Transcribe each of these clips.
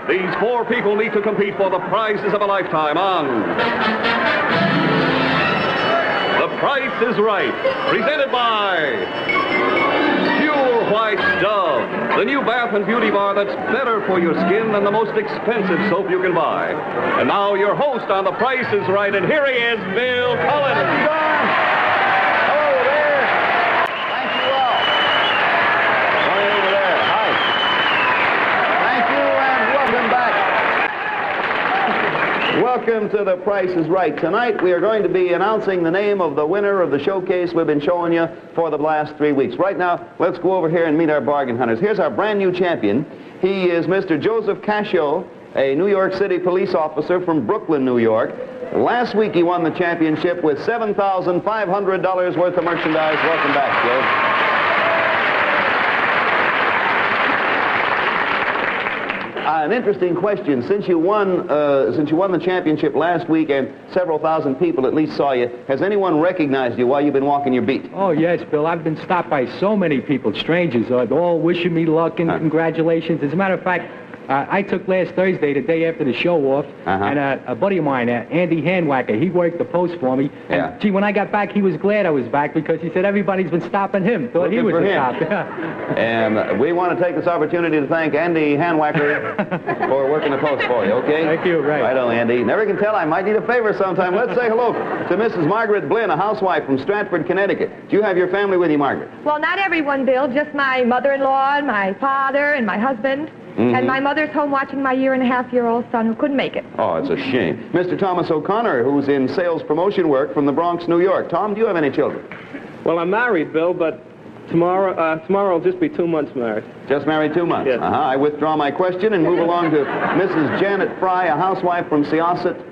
These four people need to compete for the prizes of a lifetime on The Price is Right, presented by Pure White Dove, the new bath and beauty bar that's better for your skin than the most expensive soap you can buy. And now your host on The Price is Right, and here he is, Bill Cullen. Thank you, Don. Hello there. Thank you all. Right over there. Hi. Thank you and welcome back. Welcome to The Price is Right. Tonight we are going to be announcing the name of the winner of the showcase we've been showing you for the last 3 weeks. Right now, let's go over here and meet our bargain hunters. Here's our brand new champion. He is Mr. Joseph Cascio, a New York City police officer from Brooklyn, New York. Last week he won the championship with $7,500 worth of merchandise. Welcome back, Joe. An interesting question. Since you won the championship last week and several thousand people at least saw you, has anyone recognized you while you've been walking your beat? Oh, yes, Bill. I've been stopped by so many people, strangers, all wishing me luck and congratulations. As a matter of fact, I took last Thursday, the day after the show off, and a buddy of mine, Andy Handwacker, he worked the post for me. And, gee, when I got back, he was glad I was back because he said everybody's been stopping him. Thought he was a cop. And we want to take this opportunity to thank Andy Handwacker for working the post for you, okay? Thank you, right. Right on, Andy. Never can tell, I might need a favor sometime. Let's say hello to Mrs. Margaret Blinn, a housewife from Stratford, Connecticut. Do you have your family with you, Margaret? Well, not everyone, Bill. Just my mother-in-law and my father and my husband. And my mother's home watching my 1.5-year-old son who couldn't make it. Oh, it's a shame. Mr. Thomas O'Connor, who's in sales promotion work from the Bronx, New York. Tom, do you have any children? Well, I'm married, Bill, but tomorrow will just be 2 months married. Just married 2 months? Yes. I withdraw my question and move along to Mrs. Janet Fry, a housewife from Syosset,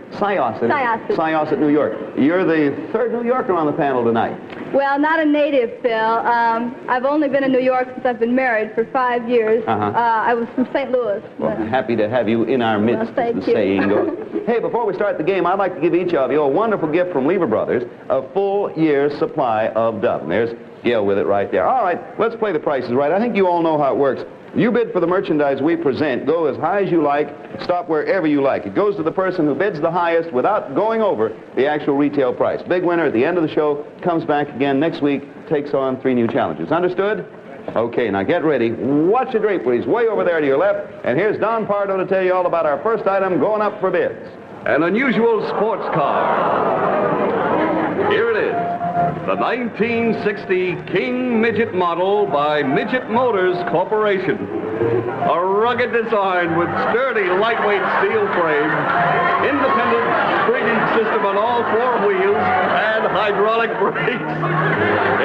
New York. You're the third New Yorker on the panel tonight. Well, not a native, Bill. I've only been in New York since I've been married for 5 years. I was from St. Louis. Well, happy to have you in our midst, well, as the saying goes. Hey, before we start the game, I'd like to give each of you a wonderful gift from Lever Brothers, a full year's supply of Dove. And there's Gail with it right there. All right, let's play The Price is Right. I think you all know how it works. You bid for the merchandise we present. Go as high as you like. Stop wherever you like. It goes to the person who bids the highest without going over the actual retail price. Big winner at the end of the show comes back again next week, takes on 3 new challenges. Understood? Okay, now get ready. Watch the draperies way over there to your left. And here's Don Pardo to tell you all about our first item going up for bids. An unusual sports car. Here it is. The 1960 King Midget model by Midget Motors Corporation. A rugged design with sturdy, lightweight steel frame, independent springing system on all 4 wheels, and hydraulic brakes.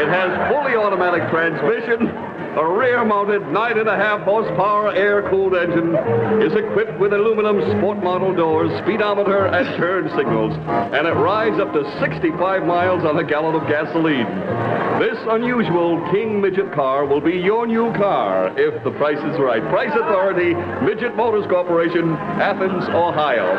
It has fully automatic transmission, a rear-mounted 9.5 horsepower air-cooled engine, is equipped with aluminum sport model doors, speedometer, and turn signals, and it rides up to 65 miles on a gallon of gasoline. This unusual King Midget car will be your new car if the price is right. Price Authority, Midget Motors Corporation, Athens, Ohio.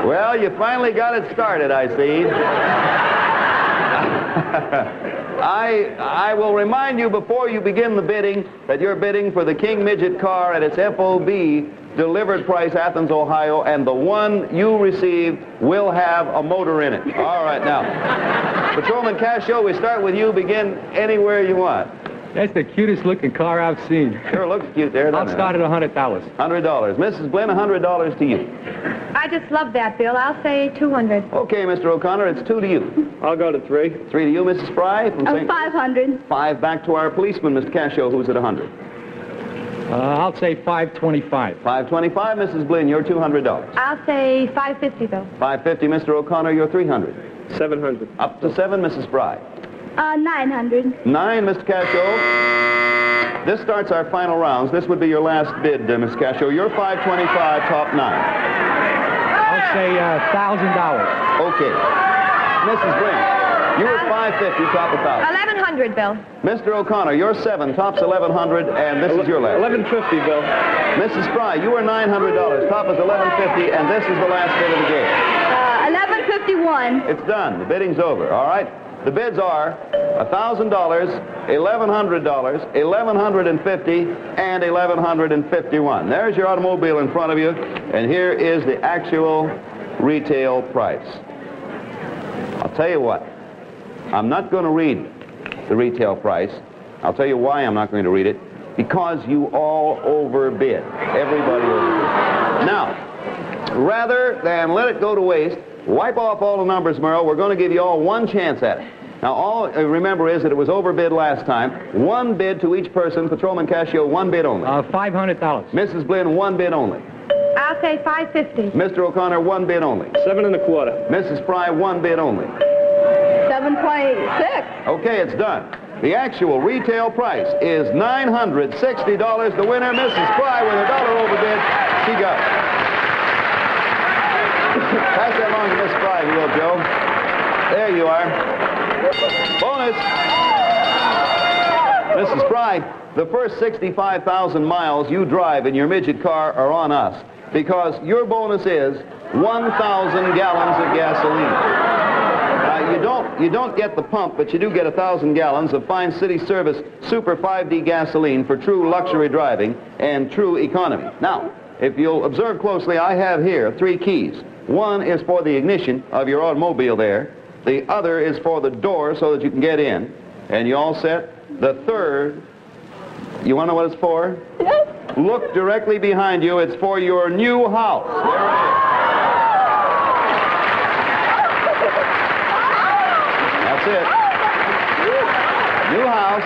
Well, you finally got it started, I see. I will remind you before you begin the bidding that you're bidding for the King Midget car at its FOB delivered price, Athens, Ohio, and the one you receive will have a motor in it. All right, now, Patrolman Cascio, we start with you. Begin anywhere you want. That's the cutest looking car I've seen. Sure looks cute there, doesn't I'll start at $100. $100. Mrs. Blinn, $100 to you. I just love that, Bill. I'll say 200. Okay, Mr. O'Connor, it's 2 to you. I'll go to 3. 3 to you, Mrs. Fry. From St. 500. 5 back to our policeman, Mr. Cascio, who's at 100. I'll say 525. 525, Mrs. Blinn, you're $200. I'll say 550, Bill. 550, Mr. O'Connor, you're 300. 700. Up to 7, Mrs. Fry. 900. 9, Mr. Cascio. This starts our final rounds. This would be your last bid, Miss Cascio. You're 525, top 9. I'll say $1,000. Okay. Mrs. Blinn, you were 550, top 1,000. 1100, Bill. Mr. O'Connor, you're 7, tops 1100, and this is your last. 1150, Bill. Mrs. Fry, you were $900, top is 1150, and this is the last bid of the game. 1151. It's done. The bidding's over. All right. the bids are $1,000, $1,100, $1,150, and $1,151. There's your automobile in front of you, and here is the actual retail price. I'll tell you what, I'm not going to read the retail price. I'll tell you why I'm not going to read it. Because you all overbid. Everybody overbid. Now, rather than let it go to waste, wipe off all the numbers, Merle. We're going to give you all one chance at it. Now, all remember is that it was overbid last time. One bid to each person. Patrolman Cascio, one bid only. $500. Mrs. Blinn, one bid only. I'll say $550. Mr. O'Connor, one bid only. 7 1/4. Mrs. Fry, one bid only. 726. Okay, it's done. The actual retail price is $960. The winner, Mrs. Fry, with $1 overbid. She got it. Pass that along to Miss Fry, if you will, Joe. There you are. Bonus. Mrs. Fry, the first 65,000 miles you drive in your midget car are on us, because your bonus is 1,000 gallons of gasoline. You don't get the pump, but you do get 1,000 gallons of fine city service Super 5D gasoline for true luxury driving and true economy. Now, if you'll observe closely, I have here 3 keys. One is for the ignition of your automobile there. The other is for the door so that you can get in. And you all set? The third, you want to know what it's for? Yes. Look directly behind you. It's for your new house. There it is. That's it. New house.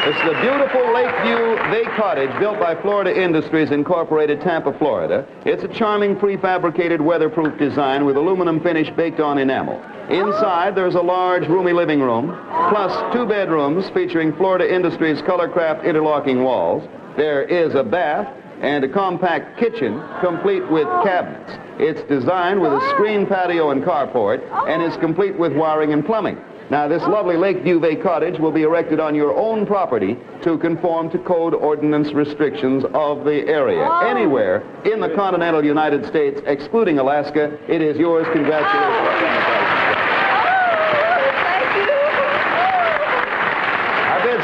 It's the beautiful Lakeview Bay Cottage built by Florida Industries Incorporated, Tampa, Florida. It's a charming prefabricated weatherproof design with aluminum finish baked on enamel. Inside, there's a large, roomy living room, plus 2 bedrooms featuring Florida Industries Colorcraft interlocking walls. There is a bath and a compact kitchen complete with cabinets. It's designed with a screen patio and carport and is complete with wiring and plumbing. Now, this lovely Lakeview Bay Cottage will be erected on your own property to conform to code ordinance restrictions of the area. Anywhere in the continental United States, excluding Alaska, it is yours. Congratulations.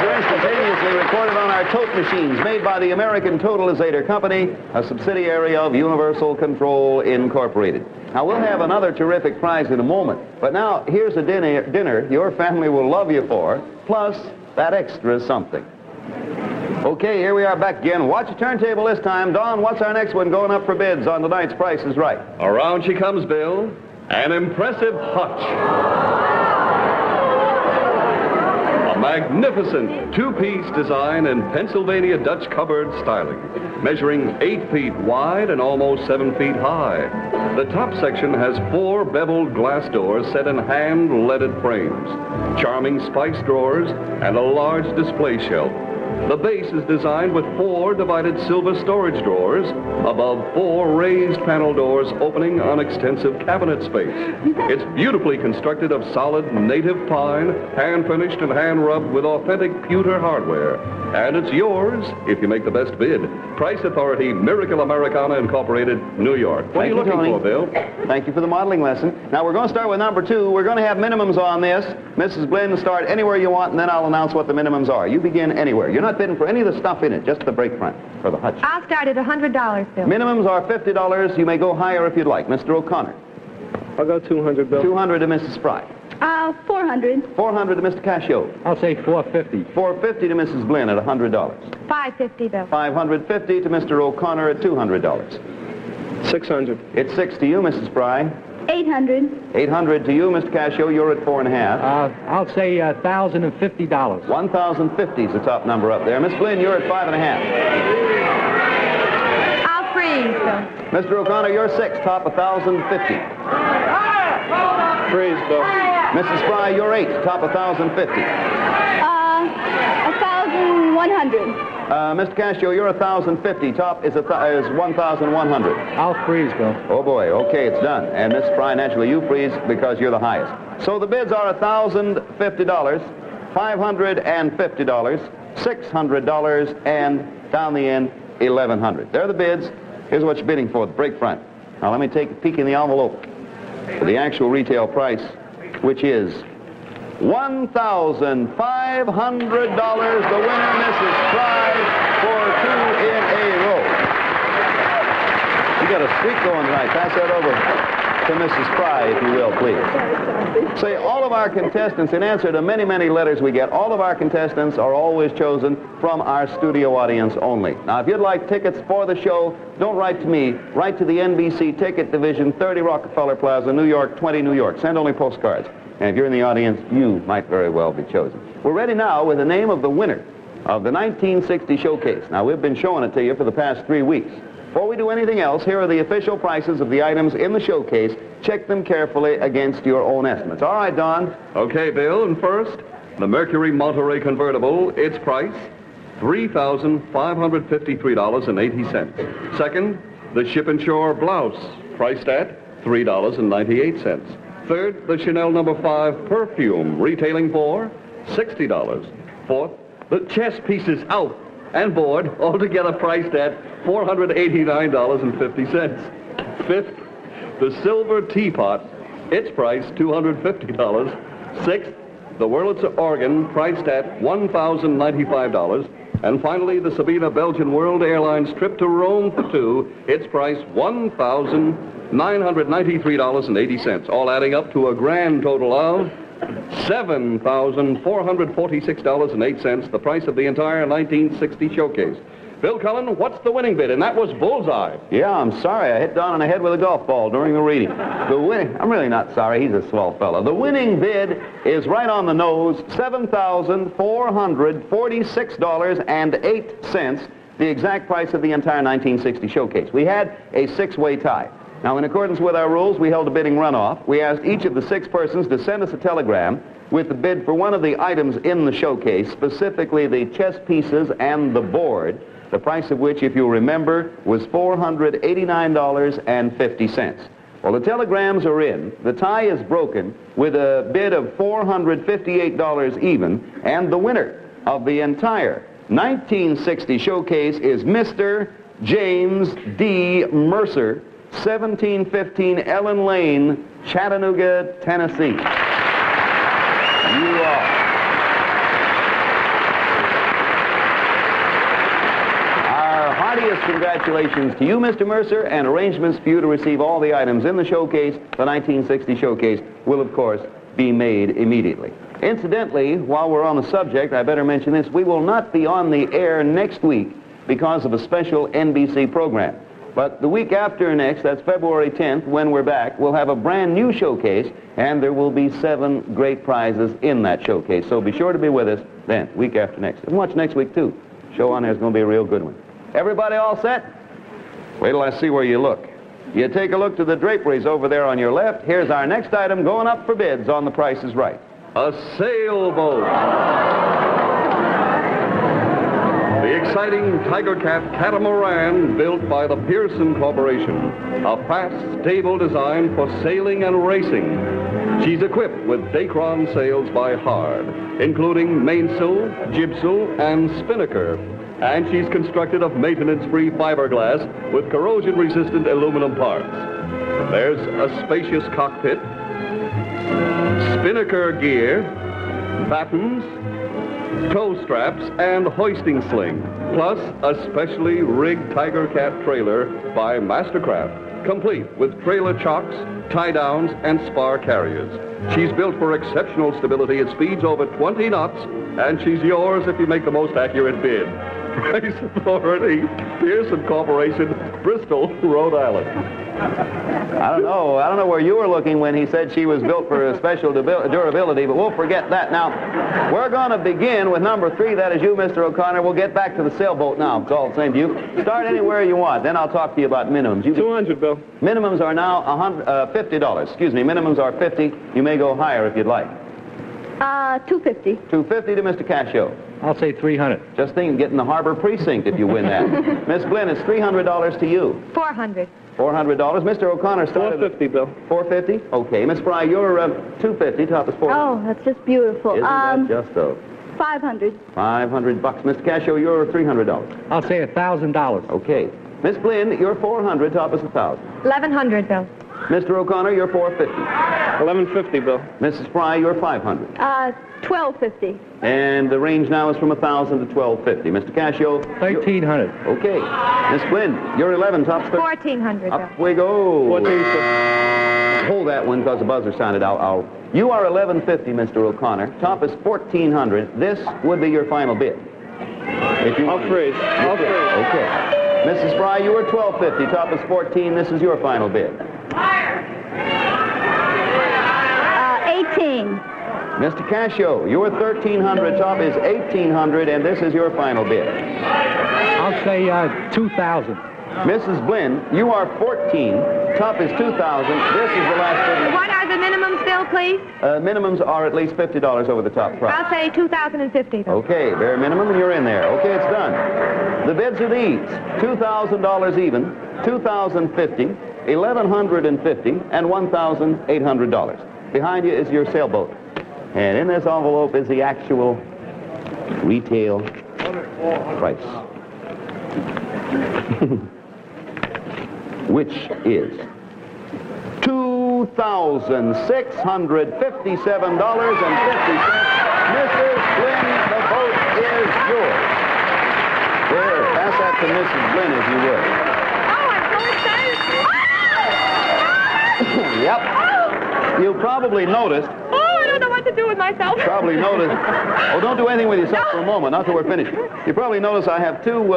Are instantaneously recorded on our tote machines made by the American Totalizator Company, a subsidiary of Universal Control Incorporated. Now, we'll have another terrific prize in a moment, but now here's a dinner your family will love you for, plus that extra something. Okay, here we are back again. Watch the turntable this time. Don, what's our next one going up for bids on tonight's Price is Right? Around she comes, Bill. An impressive hutch. Magnificent 2-piece design in Pennsylvania Dutch cupboard styling, measuring 8 feet wide and almost 7 feet high. The top section has 4 beveled glass doors set in hand-leaded frames, charming spice drawers, and a large display shelf. The base is designed with 4 divided silver storage drawers above 4 raised panel doors opening on extensive cabinet space. It's beautifully constructed of solid native pine, hand-finished and hand-rubbed with authentic pewter hardware. And it's yours if you make the best bid. Price Authority, Miracle Americana Incorporated, New York. What are you looking for, Bill? Thank you for the modeling lesson. Now, we're going to start with number 2. We're going to have minimums on this. Mrs. Blinn, start anywhere you want, and then I'll announce what the minimums are. You begin anywhere. You're not bidding for any of the stuff in it, just the brake front for the hutch. I'll start at $100, Bill. Minimums are $50. You may go higher if you'd like. Mr. O'Connor. I'll go 200, Bill. 200 to Mrs. Fry. 400. 400 to Mr. Cascio. I'll say $450. 450 to Mrs. Blinn at $100. $550, Bill. 550 to Mr. O'Connor at $200. 600. It's 6 to you, Mrs. Fry. 800. 800 to you, Mr. Cascio. You're at 4.5. I'll say $1,050. 1,050 is the top number up there. Miss Blinn, you're at 5.5. I'll freeze, Bill. Mr. O'Connor, you're 6, top 1,050. Freeze, Bill. Mrs. Fry, you're 8, top 1,050. 1,100. Mr. Cascio, you're 1,050. Top is 1,100. I'll freeze, Bill. Oh, boy. Okay, it's done. And Miss Fry, naturally, you freeze because you're the highest. So the bids are $1,050, $550, $600, and down the end, $1,100. There are the bids. Here's what you're bidding for, the brake front. Now, let me take a peek in the envelope for the actual retail price, which is $1,500. The winner, Mrs. Fry, for 2 in a row. You got a streak going tonight. Pass that over to Mrs. Fry, if you will, please. Say, all of our contestants, in answer to many, many letters we get, all of our contestants are always chosen from our studio audience only. Now, if you'd like tickets for the show, don't write to me. Write to the NBC Ticket Division, 30 Rockefeller Plaza, New York, 20 New York. Send only postcards. And if you're in the audience, you might very well be chosen. We're ready now with the name of the winner of the 1960 showcase. Now, we've been showing it to you for the past 3 weeks. Before we do anything else, here are the official prices of the items in the showcase. Check them carefully against your own estimates. All right, Don. Okay, Bill. And first, the Mercury Monterey convertible, its price, $3,553.80. Second, the Ship and Shore blouse, priced at $3.98. Third, the Chanel No. 5 perfume, retailing for $60. Fourth, the chess pieces out and board, altogether priced at $489.50. Fifth, the silver teapot, its price $250. Sixth, the Wurlitzer organ, priced at $1,095. And finally, the Sabina Belgian World Airlines trip to Rome for 2, its price $1,993.80, all adding up to a grand total of $7,446.08, the price of the entire 1960 showcase. Bill Cullen, what's the winning bid? And that was bullseye. Yeah, I'm sorry. I hit Don on the head with a golf ball during the reading. I'm really not sorry. He's a swell fellow. The winning bid is right on the nose, $7,446.08, the exact price of the entire 1960 showcase. We had a 6-way tie. Now, in accordance with our rules, we held a bidding runoff. We asked each of the 6 persons to send us a telegram with the bid for one of the items in the showcase, specifically the chess pieces and the board, the price of which, if you remember, was $489.50. Well, the telegrams are in. The tie is broken with a bid of $458 even, and the winner of the entire 1960 showcase is Mr. James D. Mercer, 1715 Ellen Lane, Chattanooga, Tennessee. You are. Our heartiest congratulations to you, Mr. Mercer, and arrangements for you to receive all the items in the showcase, the 1960 showcase, will, of course, be made immediately. Incidentally, while we're on the subject, I better mention this. We will not be on the air next week because of a special NBC program. But the week after next, that's February 10th, when we're back, we'll have a brand new showcase, and there will be 7 great prizes in that showcase. So be sure to be with us then, week after next. And watch next week, too. Show on there is going to be a real good one. Everybody all set? Wait till I see where you look. You take a look to the draperies over there on your left. Here's our next item going up for bids on The Price is Right. A sailboat. The exciting Tiger Cat catamaran built by the Pearson Corporation. A fast, stable design for sailing and racing. She's equipped with Dacron sails by Hard, including mainsail, jibsail, and spinnaker. And she's constructed of maintenance-free fiberglass with corrosion-resistant aluminum parts. There's a spacious cockpit, spinnaker gear, battens, tow straps, and hoisting sling, plus a specially rigged Tiger Cat trailer by Mastercraft, complete with trailer chocks, tie-downs, and spar carriers. She's built for exceptional stability at speeds over 20 knots, and she's yours if you make the most accurate bid. Price Authority, Pearson Corporation, Bristol, Rhode Island. I don't know where you were looking when he said she was built for a special durability, but we'll forget that. Now, we're going to begin with number 3. That is you, Mr. O'Connor. We'll get back to the sailboat now. It's all the same to you. Start anywhere you want. Then I'll talk to you about minimums. $200, Bill. Minimums are now $50. Excuse me. Minimums are $50. You may go higher if you'd like. $250. $250 to Mr. Cascio. I'll say $300. Just think of getting the Harbor Precinct if you win that. Miss Glynn, it's $300 to you. $400. $400. Mr. O'Connor started $450, Bill. $450? Okay. Miss Fry, you're $250. Top is $400. Oh, that's just beautiful. Isn't that just so? $500. $500. Mr. Cascio, you're $300. I'll say $1,000. Okay. Miss Glynn, you're $400. Top is $1,000. $1,100, Bill. Mr. O'Connor, you're $450. $11.50, Bill. Mrs. Fry, you're 500. $12.50. And the range now is from 1,000 to 1250. Mr. Cascio? 1,300. Okay. Miss Flynn, you're 11, top 1,400. Up we go. 14.50. Hold that one because the buzzer sounded out. You are 1150, Mr. O'Connor. Top is 1,400. This would be your final bid. If you I'll freeze. I'll freeze. Okay. Mrs. Fry, you were 1250. Top is 14. This is your final bid. 18. Mr. Cascio, you were 1,300. Top is 1,800, and this is your final bid. I'll say 2,000. Mrs. Blinn, you are 14. Top is 2,000. This is the last bid. What are the minimums, Bill, please? Minimums are at least $50 over the top price. I'll say 2,050. Okay, bare minimum, and you're in there. Okay, it's done. The bids are these: $2,000 even, $2,050, $1,150, and $1,800. Behind you is your sailboat. And in this envelope is the actual retail price. Which is $2,657.50. Mrs. Flynn, the boat is yours. There, pass that to Mrs. Flynn if you would. Oh, I'm so excited. Yep. You probably noticed. Oh, I don't know what to do with myself. Probably noticed. Oh, don't do anything with yourself for a moment, not till we're finished. You probably noticed I have two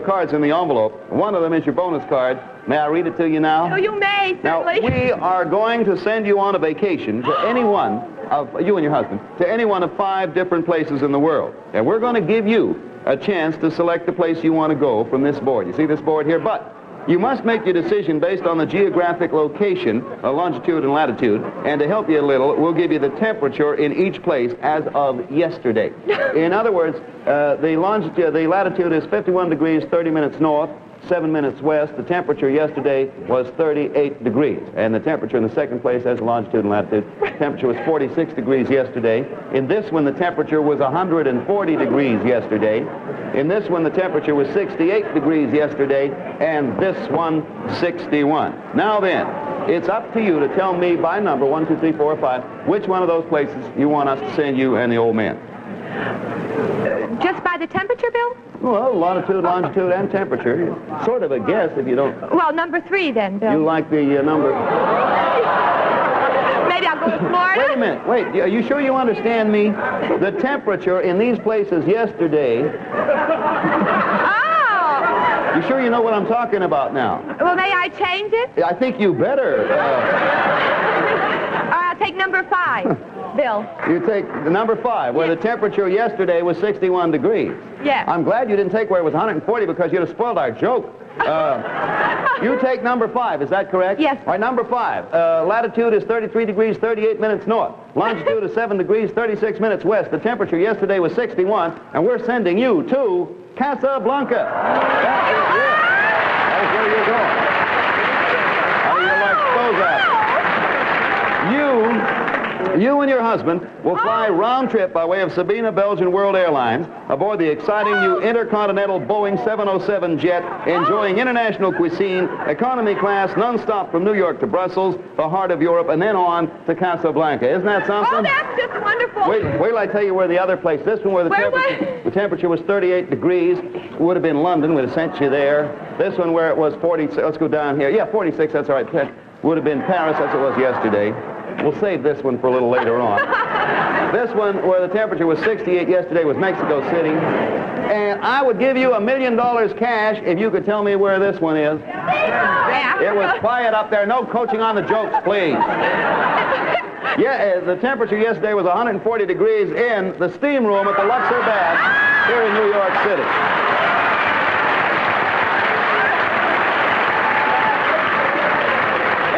cards in the envelope. One of them is your bonus card. May I read it to you now? Oh, you may, certainly. Now, we are going to send you on a vacation to any one of, you and your husband, to any one of 5 different places in the world. And we're going to give you a chance to select the place you want to go from this board. You see this board here? But you must make your decision based on the geographic location, longitude and latitude, and to help you a little, we'll give you the temperature in each place as of yesterday. In other words, the latitude is 51 degrees, 30 minutes north, 7 minutes west. The temperature yesterday was 38 degrees. And the temperature in the second place has longitude and latitude. Temperature was 46 degrees yesterday. In this one, the temperature was 140 degrees yesterday. In this one, the temperature was 68 degrees yesterday. And this one, 61. Now then, it's up to you to tell me by number, 1, 2, 3, 4, 5, which one of those places you want us to send you and the old man. Just by the temperature, Bill? Well, latitude, longitude, and temperature. Sort of a guess if you don't... Well, number 3 then, Bill. You like the number... Maybe I'll go to Florida? Wait a minute. Wait, are you sure you understand me? The temperature in these places yesterday... Oh! You sure you know what I'm talking about now? Well, may I change it? I think you better. All right, I'll take number 5, Bill. You take the number 5, where the temperature yesterday was 61 degrees. Yes. I'm glad you didn't take where it was 140 because you'd have spoiled our joke. You take number 5, is that correct? Yes. All right, number 5. Latitude is 33 degrees, 38 minutes north. Longitude is 7 degrees, 36 minutes west. The temperature yesterday was 61, and we're sending you to Casablanca. That is it. That's where you're going. How do you like those apples? You and your husband will fly round trip by way of Sabina Belgian World Airlines aboard the exciting new intercontinental Boeing 707 jet, enjoying international cuisine, economy class, non-stop from New York to Brussels, the heart of Europe, and then on to Casablanca. Isn't that something? Oh, that's just wonderful. Wait till I tell you where the other place, this one where the temperature was 38 degrees, would have been London, would have sent you there. This one where it was 46, let's go down here. Yeah, 46, that's all right. Would have been Paris, as it was yesterday. We'll save this one for a little later on. This one, where the temperature was 68 yesterday, was Mexico City. And I would give you $1 million cash if you could tell me where this one is. It was quiet up there. No coaching on the jokes, please. Yeah, the temperature yesterday was 140 degrees in the steam room at the Luxor Bath here in New York City.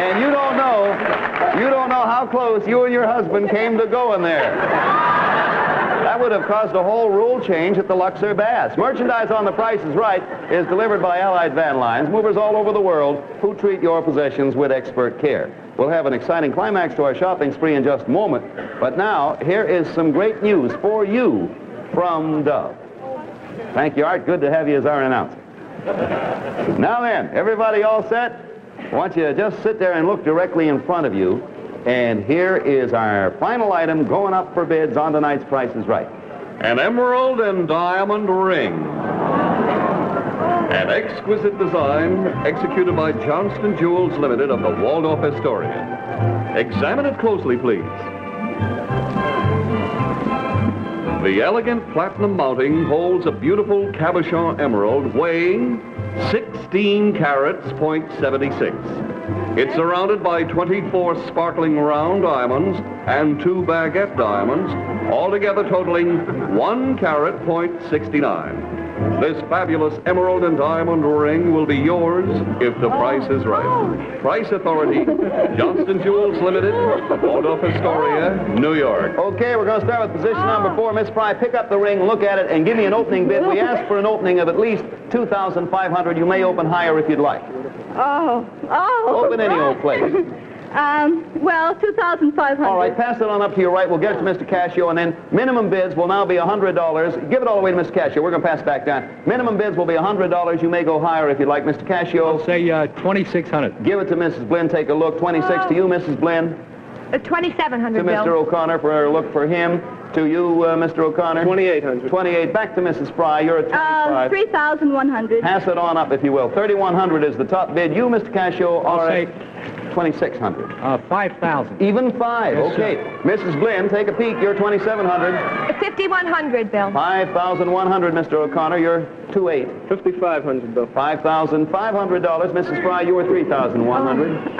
And you don't know how close you and your husband came to going there. That would have caused a whole rule change at the Luxor Baths. Merchandise on The Price is Right is delivered by Allied Van Lines, movers all over the world who treat your possessions with expert care. We'll have an exciting climax to our shopping spree in just a moment. But now, here is some great news for you from Dove. Thank you, Art. Good to have you as our announcer. Now then, everybody all set? I want you to just sit there and look directly in front of you And here is our final item going up for bids on tonight's Price is Right. An emerald and diamond ring. An exquisite design executed by Johnston Jewels Limited of the Waldorf Astoria. Examine it closely, please. The elegant platinum mounting holds a beautiful cabochon emerald weighing 16 carats, .76. It's surrounded by 24 sparkling round diamonds and 2 baguette diamonds, altogether totaling 1 carat, .69. This fabulous emerald and diamond ring will be yours if the price is right. Price Authority, Johnston Jewels Limited, Waldorf Astoria, New York. Okay, we're going to start with position number 4. Miss Fry, pick up the ring, look at it, and give me an opening bid. We ask for an opening of at least $2,500. You may open higher if you'd like. Open any old place. Well, $2,500. All right, pass it on up to your right. We'll get it to Mr. Cascio, and then minimum bids will now be $100. Give it all the way to Mr. Cascio. We're going to pass it back down. Minimum bids will be $100. You may go higher if you'd like, Mr. Cascio. I'll say $2,600. Give it to Mrs. Blinn. Take a look. 26 to you, Mrs. Blinn. $2,700, To Mr. O'Connor for a look for him. To you, Mr. O'Connor. 2,800. 28. Back to Mrs. Fry. You're at 25. 3,100. Pass it on up, if you will. 3,100 is the top bid. You, Mr. Cascio, I'll are say at 2,600. 5,000. Even 5. Yes, okay. Mrs. Blinn, take a peek. You're 2,700. $5,100, Bill. 5,100, Mr. O'Connor. You're 2,800. 5,500, Bill. $5,500. Mrs. Fry, you were 3,100.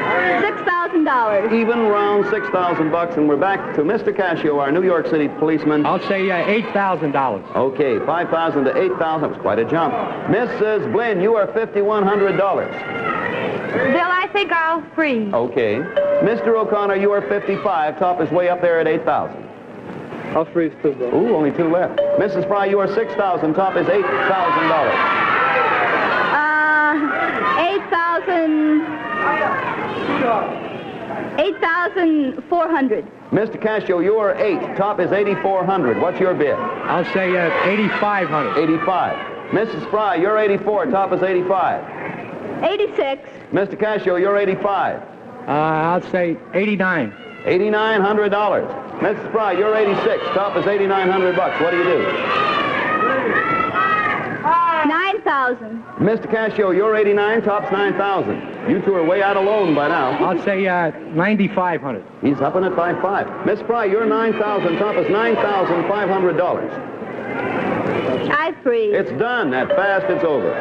$6,000. Even round $6,000, and we're back to Mr. Cascio, our New York City policeman. I'll say $8,000. Okay, 5,000 to 8,000. That was quite a jump. Mrs. Blinn, you are $5,100. Bill, I think I'll freeze. Okay. Mr. O'Connor, you are 55. Top is way up there at 8,000. I'll freeze too, Bill. Ooh, only 2 left. Mrs. Fry, you are 6,000. Top is $8,000. 8,400. Mr. Cascio, you are 8. Top is 8,400. What's your bid? I'll say 8,500. 85. Mrs. Fry, you're 84. Top is 85. 86. Mr. Cascio, you're 85. I'll say 89. $8,900. Mrs. Fry, you're 86. Top is $8,900. What do you do? 9,000. Mr. Cascio, you're 89. Top's 9,000. You two are way out of loan by now. I'll say 9,500. He's up in it by 5. Miss Fry, you're 9,000. Top is $9,500. I freeze. It's done. That fast, it's over.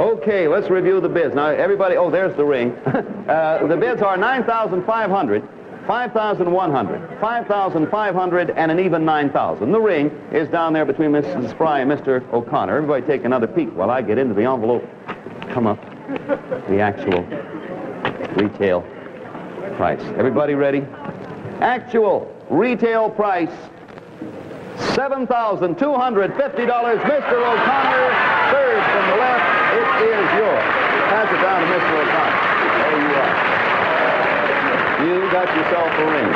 Okay, let's review the bids. Now, everybody, oh, there's the ring. The bids are $9,500, $5,100, $5,500, and an even $9,000. The ring is down there between Mrs. Fry and Mr. O'Connor. Everybody take another peek while I get into the envelope. Come up. The actual retail price. Everybody ready? Actual retail price, $7,250. Mr. O'Connor, third from the left. It is yours. Pass it down to Mr. O'Connor. There you are. You got yourself a ring.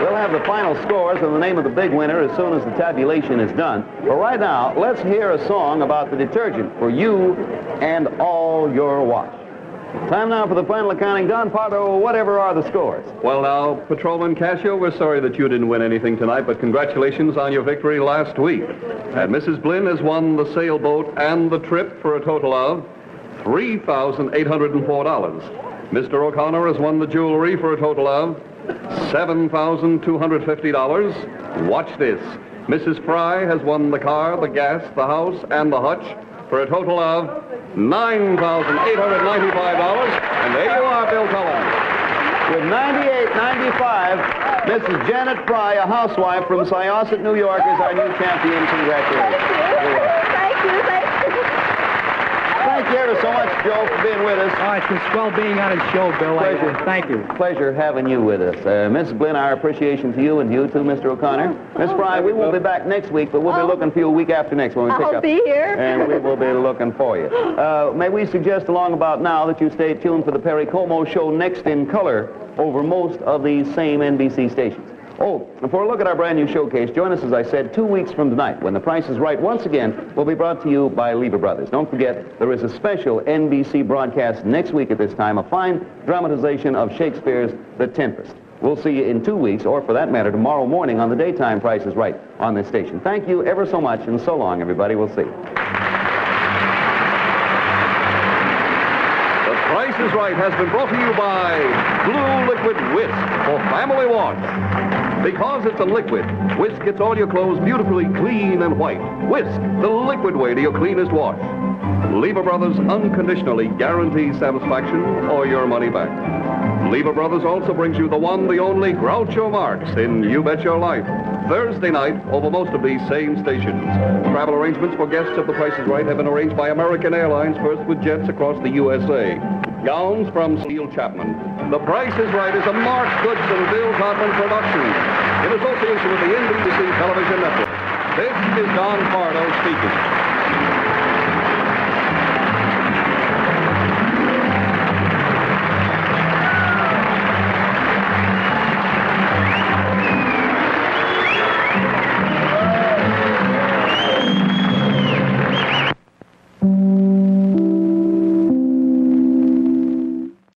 We'll have the final scores and the name of the big winner as soon as the tabulation is done. But right now, let's hear a song about the detergent for you and all your wash. Time now for the final accounting. Don Pardo, whatever are the scores? Well, now, Patrolman Cascio, we're sorry that you didn't win anything tonight, but congratulations on your victory last week. And Mrs. Blinn has won the sailboat and the trip for a total of $3,804. Mr. O'Connor has won the jewelry for a total of $7,250. Watch this. Mrs. Fry has won the car, the gas, the house, and the hutch for a total of $9,895. And there you are, Bill Cullen. With $98.95, Mrs. Janet Fry, a housewife from Syosset, New York, is our new champion. Congratulations. Thank you. Thank you ever so much, Joe, for being with us. Oh, it's been swell being on his show, Bill. Pleasure. Thank you. Pleasure having you with us. Mrs. Blinn, our appreciation to you and you too, Mr. O'Connor. Miss Fry, we won't be back next week, but we'll be looking for you a week after next when we pick I'll up. be here. And we will be looking for you. May we suggest along about now that you stay tuned for the Perry Como Show next in color over most of these same NBC stations. Oh, and for a look at our brand new showcase, join us, as I said, 2 weeks from tonight, when The Price is Right once again will be brought to you by Lever Brothers. Don't forget, there is a special NBC broadcast next week at this time, a fine dramatization of Shakespeare's The Tempest. We'll see you in 2 weeks, or for that matter, tomorrow morning on the daytime Price is Right on this station. Thank you ever so much, and so long, everybody. We'll see. The Price is Right has been brought to you by Blue Liquid Whisk for family wash. Because it's a liquid, Whisk gets all your clothes beautifully clean and white. Whisk, the liquid way to your cleanest wash. Lever Brothers unconditionally guarantee satisfaction or your money back. Lever Brothers also brings you the one, the only Groucho Marx in You Bet Your Life. Thursday night over most of these same stations. Travel arrangements for guests of The Price is Right have been arranged by American Airlines, first with jets across the USA. Gowns from Steele Chapman. The Price is Right is a Mark Goodson, Bill Todman production in association with the NBC Television Network. This is Don Pardo speaking.